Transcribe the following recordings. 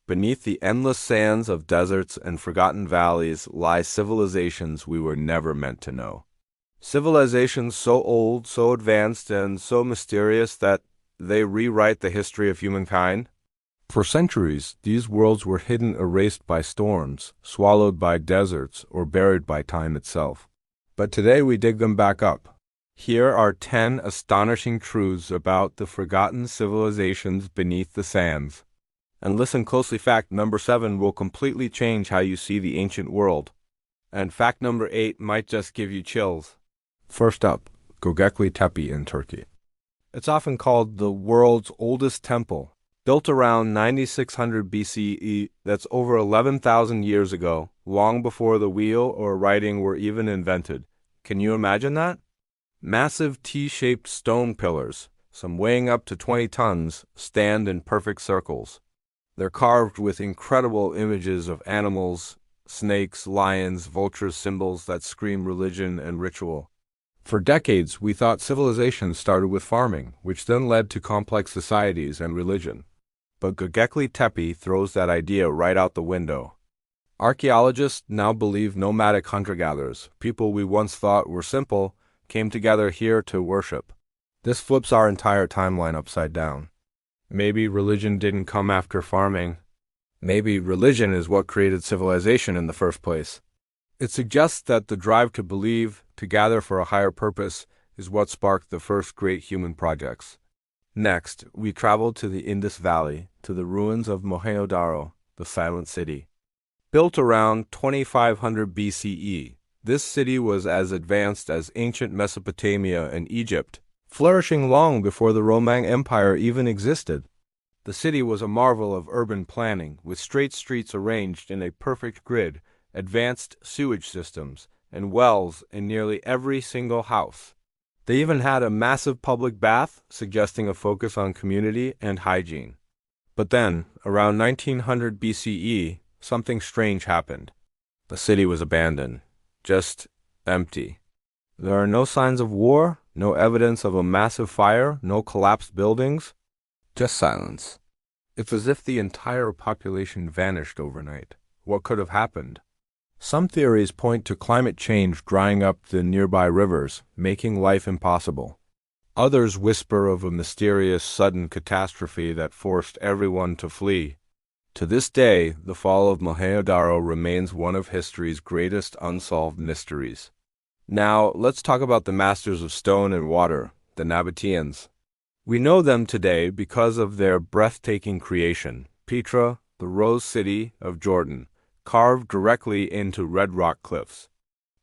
Beneath the endless sands of deserts and forgotten valleys lie civilizations we were never meant to know. Civilizations so old, so advanced, and so mysterious that they rewrite the history of humankind. For centuries, these worlds were hidden, erased by storms, swallowed by deserts, or buried by time itself. But today we dig them back up. Here are 10 astonishing truths about the forgotten civilizations beneath the sands. And listen closely, fact number 7 will completely change how you see the ancient world. And fact number 8 might just give you chills. First up, Göbekli Tepe in Turkey. It's often called the world's oldest temple. Built around 9600 BCE, that's over 11,000 years ago, long before the wheel or writing were even invented. Can you imagine that? Massive T-shaped stone pillars, some weighing up to 20 tons, stand in perfect circles. They're carved with incredible images of animals, snakes, lions, vultures, symbols that scream religion and ritual. For decades, we thought civilization started with farming, which then led to complex societies and religion. But Göbekli Tepe throws that idea right out the window. Archaeologists now believe nomadic hunter-gatherers, people we once thought were simple, came together here to worship. This flips our entire timeline upside down. Maybe religion didn't come after farming. Maybe religion is what created civilization in the first place. It suggests that the drive to believe, to gather for a higher purpose, is what sparked the first great human projects. Next, we traveled to the Indus Valley, to the ruins of Mohenjo-Daro, the Silent City. Built around 2500 BCE, this city was as advanced as ancient Mesopotamia and Egypt, flourishing long before the Roman Empire even existed. The city was a marvel of urban planning, with straight streets arranged in a perfect grid, advanced sewage systems, and wells in nearly every single house. They even had a massive public bath, suggesting a focus on community and hygiene. But then, around 1900 BCE, something strange happened. The city was abandoned, just empty. There are no signs of war, no evidence of a massive fire, no collapsed buildings, just silence. It's as if the entire population vanished overnight. What could have happened? Some theories point to climate change drying up the nearby rivers, making life impossible. Others whisper of a mysterious sudden catastrophe that forced everyone to flee. To this day, the fall of Mohenjo-Daro remains one of history's greatest unsolved mysteries. Now, let's talk about the masters of stone and water, the Nabateans. We know them today because of their breathtaking creation, Petra, the Rose City of Jordan, carved directly into red rock cliffs.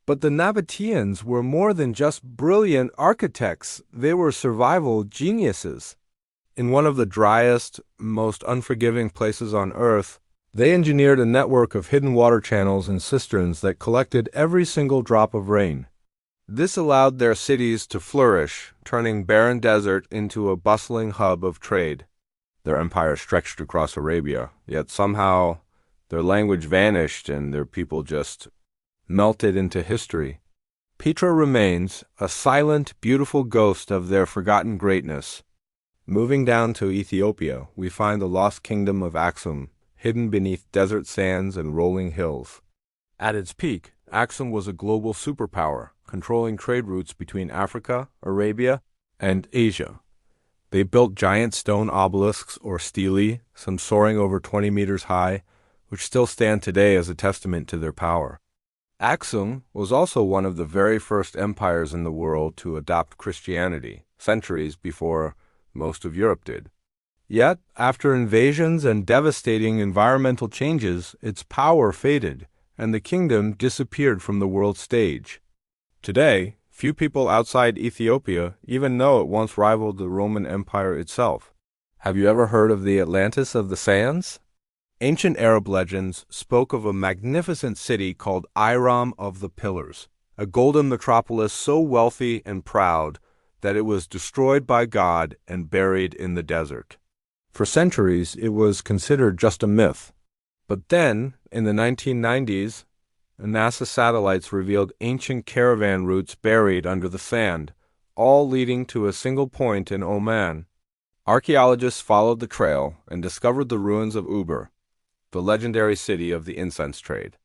But the Nabateans were more than just brilliant architects, they were survival geniuses. In one of the driest, most unforgiving places on Earth, they engineered a network of hidden water channels and cisterns that collected every single drop of rain. This allowed their cities to flourish, turning barren desert into a bustling hub of trade. Their empire stretched across Arabia, yet somehow their language vanished and their people just melted into history. Petra remains a silent, beautiful ghost of their forgotten greatness. Moving down to Ethiopia, we find the lost kingdom of Aksum, hidden beneath desert sands and rolling hills. At its peak, Aksum was a global superpower, controlling trade routes between Africa, Arabia, and Asia. They built giant stone obelisks or stelae, some soaring over 20 meters high, which still stand today as a testament to their power. Aksum was also one of the very first empires in the world to adopt Christianity, centuries before most of Europe did. Yet, after invasions and devastating environmental changes, its power faded, and the kingdom disappeared from the world stage. Today, few people outside Ethiopia even know it once rivaled the Roman Empire itself. Have you ever heard of the Atlantis of the Sands? Ancient Arab legends spoke of a magnificent city called Iram of the Pillars, a golden metropolis so wealthy and proud that it was destroyed by God and buried in the desert. For centuries, it was considered just a myth. But then, in the 1990s, NASA satellites revealed ancient caravan routes buried under the sand, all leading to a single point in Oman. Archaeologists followed the trail and discovered the ruins of Ubar, the legendary city of the incense trade.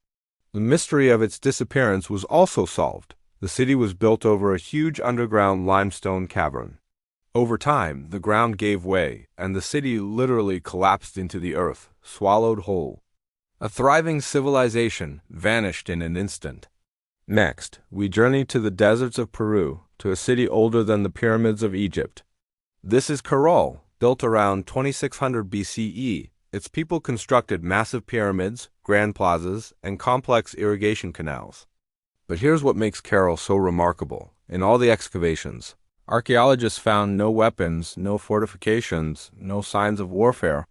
The mystery of its disappearance was also solved. The city was built over a huge underground limestone cavern. Over time, the ground gave way, and the city literally collapsed into the earth, swallowed whole. A thriving civilization vanished in an instant. Next, we journeyed to the deserts of Peru, to a city older than the pyramids of Egypt. This is Caral, built around 2600 BCE. Its people constructed massive pyramids, grand plazas, and complex irrigation canals. But here's what makes Caral so remarkable. In all the excavations, archaeologists found no weapons, no fortifications, no signs of warfare.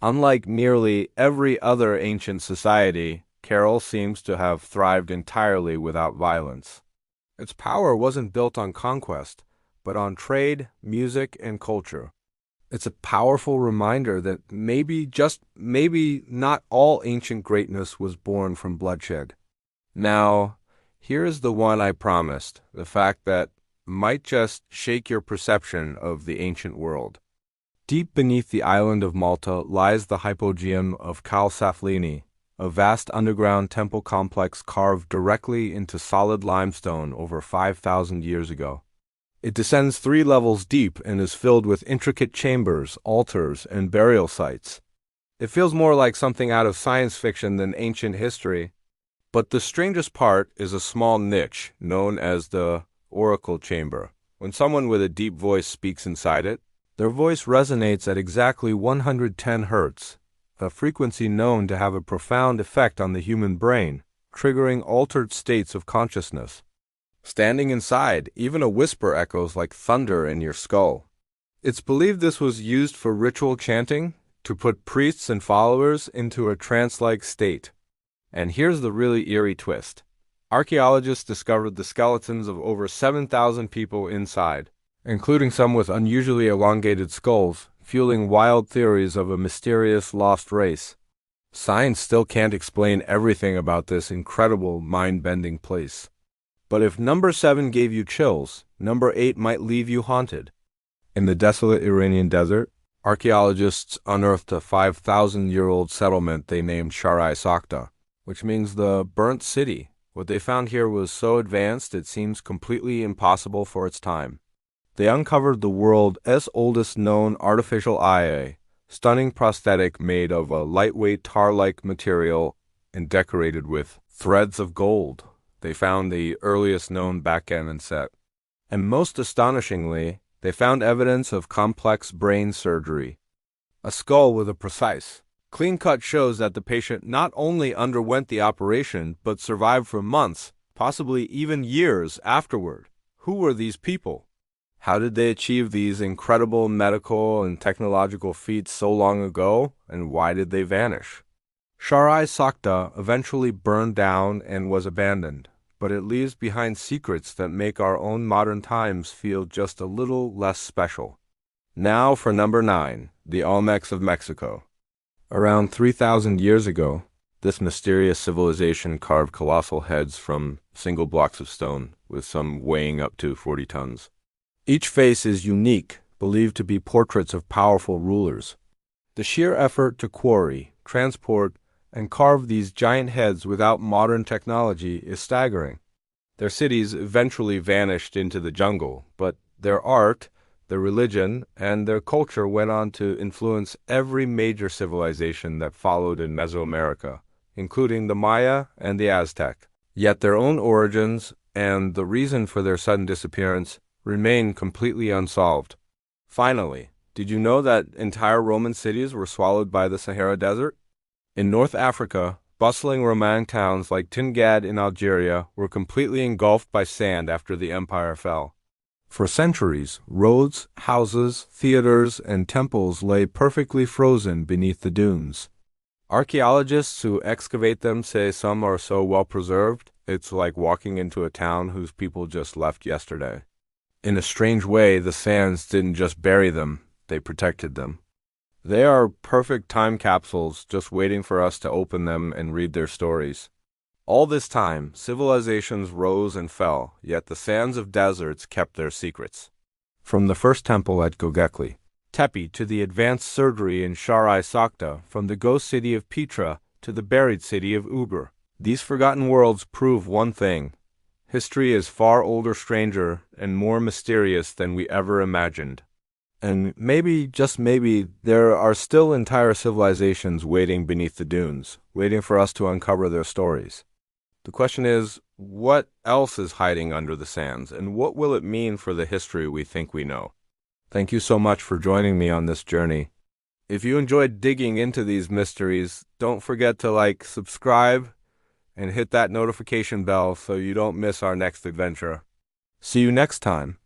Unlike nearly every other ancient society, Caral seems to have thrived entirely without violence. Its power wasn't built on conquest, but on trade, music, and culture. It's a powerful reminder that maybe, just maybe, not all ancient greatness was born from bloodshed. Now, here's the one I promised, the fact that might just shake your perception of the ancient world. Deep beneath the island of Malta lies the Hypogeum of Malta, a vast underground temple complex carved directly into solid limestone over 5,000 years ago. It descends 3 levels deep and is filled with intricate chambers, altars, and burial sites. It feels more like something out of science fiction than ancient history. But the strangest part is a small niche known as the oracle chamber. When someone with a deep voice speaks inside it, their voice resonates at exactly 110 Hz, a frequency known to have a profound effect on the human brain, triggering altered states of consciousness. Standing inside, even a whisper echoes like thunder in your skull. It's believed this was used for ritual chanting, to put priests and followers into a trance-like state. And here's the really eerie twist. Archaeologists discovered the skeletons of over 7,000 people inside, including some with unusually elongated skulls, fueling wild theories of a mysterious lost race. Science still can't explain everything about this incredible, mind-bending place. But if number 7 gave you chills, number 8 might leave you haunted. In the desolate Iranian desert, archaeologists unearthed a 5,000-year-old settlement they named Shahr-i, which means the burnt city. What they found here was so advanced it seems completely impossible for its time. They uncovered the world's oldest known artificial eye, stunning prosthetic made of a lightweight tar-like material and decorated with threads of gold. They found the earliest known backgammon set. And most astonishingly, they found evidence of complex brain surgery. A skull with a precise, clean cut shows that the patient not only underwent the operation, but survived for months, possibly even years afterward. Who were these people? How did they achieve these incredible medical and technological feats so long ago, and why did they vanish? Shahr-i eventually burned down and was abandoned, but it leaves behind secrets that make our own modern times feel just a little less special. Now for number 9, the Olmecs of Mexico. Around 3,000 years ago, this mysterious civilization carved colossal heads from single blocks of stone, with some weighing up to 40 tons. Each face is unique, believed to be portraits of powerful rulers. The sheer effort to quarry, transport, and carve these giant heads without modern technology is staggering. Their cities eventually vanished into the jungle, but their art, their religion, and their culture went on to influence every major civilization that followed in Mesoamerica, including the Maya and the Aztec. Yet their own origins and the reason for their sudden disappearance remain completely unsolved. Finally, did you know that entire Roman cities were swallowed by the Sahara Desert? In North Africa, bustling Roman towns like Tingad in Algeria were completely engulfed by sand after the empire fell. For centuries, roads, houses, theaters, and temples lay perfectly frozen beneath the dunes. Archaeologists who excavate them say some are so well preserved, it's like walking into a town whose people just left yesterday. In a strange way, the sands didn't just bury them, they protected them. They are perfect time capsules just waiting for us to open them and read their stories. All this time, civilizations rose and fell, yet the sands of deserts kept their secrets. From the first temple at Göbekli Tepe to the advanced surgery in Shahr-i, from the ghost city of Petra to the buried city of Ubar. These forgotten worlds prove one thing. History is far older, stranger, and more mysterious than we ever imagined. And maybe, just maybe, there are still entire civilizations waiting beneath the dunes, waiting for us to uncover their stories. The question is, what else is hiding under the sands, and what will it mean for the history we think we know? Thank you so much for joining me on this journey. If you enjoyed digging into these mysteries, don't forget to like, subscribe, and hit that notification bell so you don't miss our next adventure. See you next time.